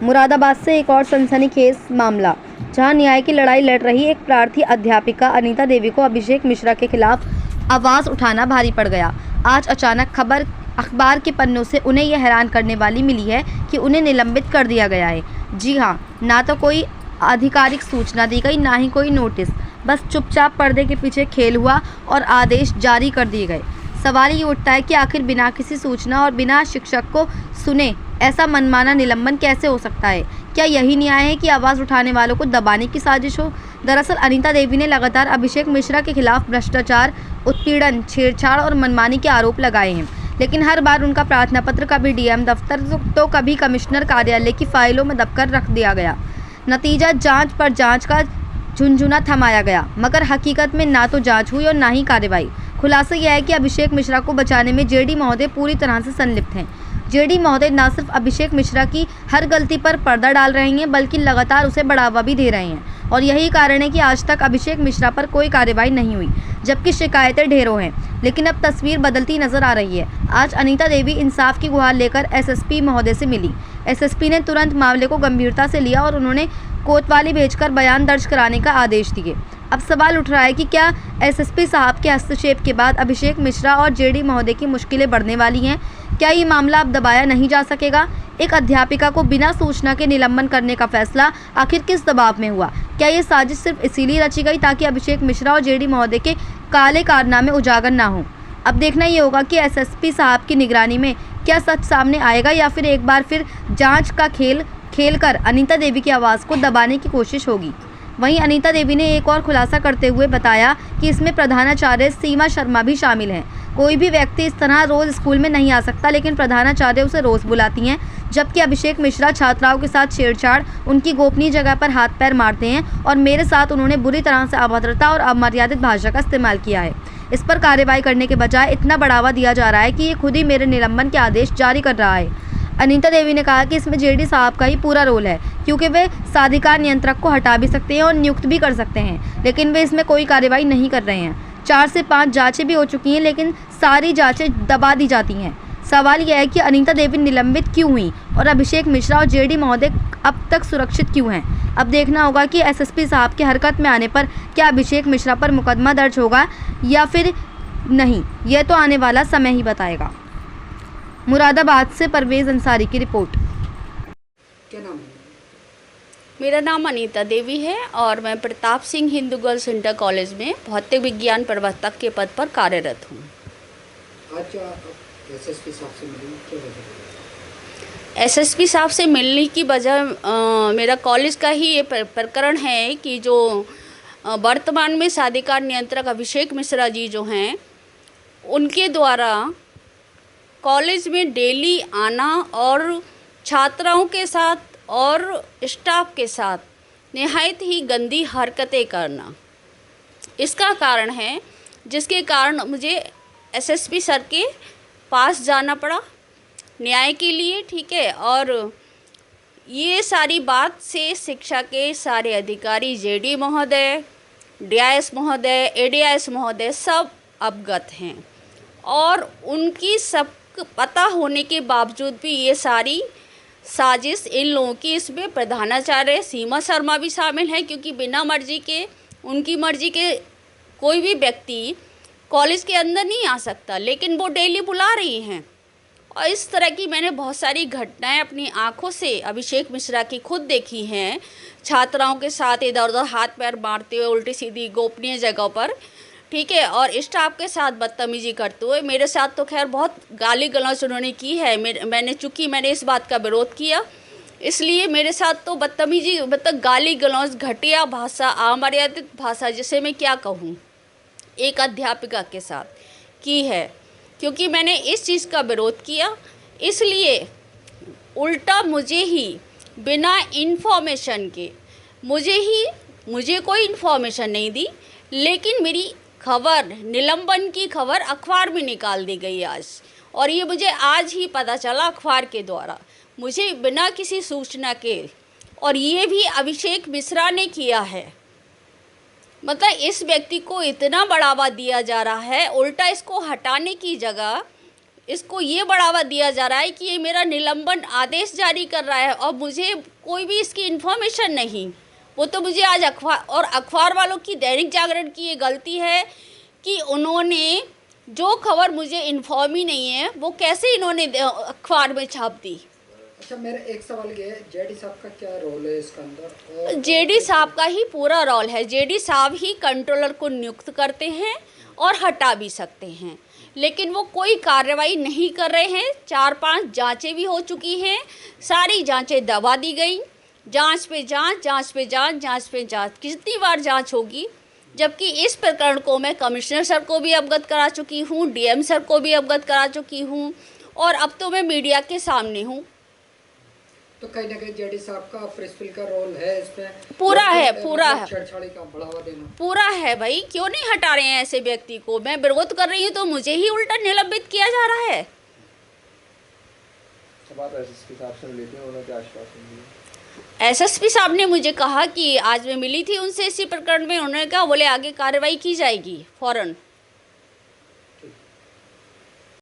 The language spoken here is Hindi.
मुरादाबाद से एक और सनसनीखेज मामला, जहां न्याय की लड़ाई लड़ रही एक प्रार्थी अध्यापिका अनीता देवी को अभिषेक मिश्रा के खिलाफ आवाज़ उठाना भारी पड़ गया। आज अचानक खबर अखबार के पन्नों से उन्हें यह हैरान करने वाली मिली है कि उन्हें निलंबित कर दिया गया है। जी हाँ, ना तो कोई आधिकारिक सूचना दी गई, ना ही कोई नोटिस, बस चुपचाप पर्दे के पीछे खेल हुआ और आदेश जारी कर दिए गए। सवाल ये उठता है कि आखिर बिना किसी सूचना और बिना शिक्षक को सुने ऐसा मनमाना निलंबन कैसे हो सकता है? क्या यही न्याय है कि आवाज़ उठाने वालों को दबाने की साजिश हो? दरअसल अनीता देवी ने लगातार अभिषेक मिश्रा के खिलाफ भ्रष्टाचार, उत्पीड़न, छेड़छाड़ और मनमानी के आरोप लगाए हैं, लेकिन हर बार उनका प्रार्थना पत्र कभी डीएम दफ्तर तो कभी कमिश्नर कार्यालय की फाइलों में दबकर रख दिया गया। नतीजा जांच पर जांच का झुनझुना थमाया गया, मगर हकीकत में ना तो जांच हुई और ना ही कार्रवाई। खुलासा यह है कि अभिषेक मिश्रा को बचाने में जेडी महोदय पूरी तरह से संलिप्त हैं। जेडी महोदय न सिर्फ अभिषेक मिश्रा की हर गलती पर पर्दा डाल रहे हैं, बल्कि लगातार उसे बढ़ावा भी दे रहे हैं, और यही कारण है कि आज तक अभिषेक मिश्रा पर कोई कार्रवाई नहीं हुई, जबकि शिकायतें ढेरों हैं। लेकिन अब तस्वीर बदलती नजर आ रही है। आज अनीता देवी इंसाफ की गुहार लेकर एसएसपी महोदय से मिली। एसएसपी ने तुरंत मामले को गंभीरता से लिया और उन्होंने कोतवाली भेजकर बयान दर्ज कराने का आदेश दिए। अब सवाल उठ रहा है कि क्या एसएसपी साहब के हस्तक्षेप के बाद अभिषेक मिश्रा और जेडी महोदय की मुश्किलें बढ़ने वाली हैं? क्या ये मामला अब दबाया नहीं जा सकेगा? एक अध्यापिका को बिना सूचना के निलंबन करने का फैसला आखिर किस दबाव में हुआ? क्या ये साजिश सिर्फ इसीलिए रची गई ताकि अभिषेक मिश्रा और जेडी महोदय के काले कारनामे उजागर ना हो? अब देखना ये होगा कि एसएसपी साहब की निगरानी में क्या सच सामने आएगा, या फिर एक बार फिर जांच का खेल कर अनीता देवी की आवाज़ को दबाने की कोशिश होगी। वहीं अनीता देवी ने एक और खुलासा करते हुए बताया कि इसमें प्रधानाचार्य सीमा शर्मा भी शामिल हैं। कोई भी व्यक्ति इस तरह रोज़ स्कूल में नहीं आ सकता, लेकिन प्रधानाचार्य उसे रोज़ बुलाती हैं, जबकि अभिषेक मिश्रा छात्राओं के साथ छेड़छाड़, उनकी गोपनीय जगह पर हाथ पैर मारते हैं, और मेरे साथ उन्होंने बुरी तरह से अभद्रता और अमर्यादित भाषा का इस्तेमाल किया है। इस पर कार्रवाई करने के बजाय इतना बढ़ावा दिया जा रहा है कि ये खुद ही मेरे निलंबन के आदेश जारी कर रहा है। अनीता देवी ने कहा कि इसमें जेडी साहब का ही पूरा रोल है, क्योंकि वे साधिकार नियंत्रक को हटा भी सकते हैं और नियुक्त भी कर सकते हैं, लेकिन वे इसमें कोई कार्रवाई नहीं कर रहे हैं। 4 से 5 जांचें भी हो चुकी हैं, लेकिन सारी जांचें दबा दी जाती हैं। सवाल यह है कि अनीता देवी निलंबित क्यों हुई और अभिषेक मिश्रा और जेडी महोदय अब तक सुरक्षित क्यों हैं? अब देखना होगा कि एसएसपी साहब के हरकत में आने पर क्या अभिषेक मिश्रा पर मुकदमा दर्ज होगा या फिर नहीं, यह तो आने वाला समय ही बताएगा। मुरादाबाद से परवेज अंसारी की रिपोर्ट। क्या नाम है? मेरा नाम अनीता देवी है और मैं Pratap Singh Hindu girls inter college में भौतिक विज्ञान प्रवर्तक के पद पर कार्यरत हूँ। आज एसएसपी साहब से मिली, क्या वजह है? एसएसपी साहब से मिलने की वजह मेरा कॉलेज का ही ये प्रकरण है कि जो वर्तमान में साधिकार नियंत्रक अभिषेक मिश्रा जी जो हैं, उनके द्वारा कॉलेज में डेली आना और छात्राओं के साथ और स्टाफ के साथ निहायत ही गंदी हरकतें करना, इसका कारण है, जिसके कारण मुझे एसएसपी सर के पास जाना पड़ा न्याय के लिए, ठीक है। और ये सारी बात से शिक्षा के सारे अधिकारी, जेडी महोदय, डीआईएस महोदय, एडीआईएस महोदय सब अवगत हैं, और उनकी सब पता होने के बावजूद भी ये सारी साजिश इन लोगों की, इसमें प्रधानाचार्य सीमा शर्मा भी शामिल है, क्योंकि बिना मर्जी के, उनकी मर्जी के कोई भी व्यक्ति कॉलेज के अंदर नहीं आ सकता, लेकिन वो डेली बुला रही हैं। और इस तरह की मैंने बहुत सारी घटनाएं अपनी आंखों से अभिषेक मिश्रा की खुद देखी हैं, छात्राओं के साथ इधर उधर हाथ पैर मारते हुए उल्टी सीधी गोपनीय जगह पर, ठीक है, और स्टाफ के साथ बदतमीजी करते हुए। मेरे साथ तो खैर बहुत गाली गलौज उन्होंने की है, मैंने इस बात का विरोध किया, इसलिए मेरे साथ तो बदतमीजी, मतलब गाली गलौज, घटिया भाषा, अमर्यादित भाषा, जिसे मैं क्या कहूँ, एक अध्यापिका के साथ की है। क्योंकि मैंने इस चीज़ का विरोध किया, इसलिए उल्टा मुझे ही बिना इन्फॉर्मेशन के मुझे कोई इन्फॉर्मेशन नहीं दी, लेकिन मेरी खबर, निलंबन की खबर अखबार में निकाल दी गई आज, और ये मुझे आज ही पता चला अखबार के द्वारा, मुझे बिना किसी सूचना के, और ये भी अभिषेक मिश्रा ने किया है। मतलब इस व्यक्ति को इतना बढ़ावा दिया जा रहा है, उल्टा इसको हटाने की जगह इसको ये बढ़ावा दिया जा रहा है कि ये मेरा निलंबन आदेश जारी कर रहा है और मुझे कोई भी इसकी इन्फॉर्मेशन नहीं। वो तो मुझे आज अखबार वालों की, दैनिक जागरण की ये गलती है कि उन्होंने जो खबर मुझे इन्फॉर्म ही नहीं है वो कैसे इन्होंने अखबार में छाप दी। अच्छा, मेरा एक सवाल ये है, जेडी साहब का क्या रोल है इसके अंदर? और जेडी साहब का ही पूरा रोल है। जेडी साहब ही कंट्रोलर को नियुक्त करते हैं और हटा भी सकते हैं, लेकिन वो कोई कार्रवाई नहीं कर रहे हैं। 4-5 जांचें भी हो चुकी हैं, सारी जांचें दबा दी गई। जांच पे जांच, जांच पे जांच, जांच पे जांच, कितनी बार जांच होगी? जबकि इस प्रकरण को मैं कमिश्नर सर को भी अवगत करा चुकी हूँ, डीएम सर को भी अवगत करा चुकी हूँ और अब तो मैं मीडिया के सामने हूँ। तो कहीं ना कहीं जेडी साहब का प्रेसफिल का रोल है इसमें? पूरा है, पूरा है, छेड़छाड़ी का बढ़ावा देना पूरा है भाई। क्यों नहीं हटा रहे हैं ऐसे व्यक्ति को? मैं विरोध कर रही हूँ तो मुझे ही उल्टा निलंबित किया जा रहा है। अब आप एसएसपी साहब से मिले थे, उन्होंने क्या आश्वासन दिया? एसएसपी साहब ने मुझे कहा कि आज मैं मिली थी उनसे इसी प्रकरण में, उन्होंने कहा बोले आगे कार्रवाई की जाएगी फौरन।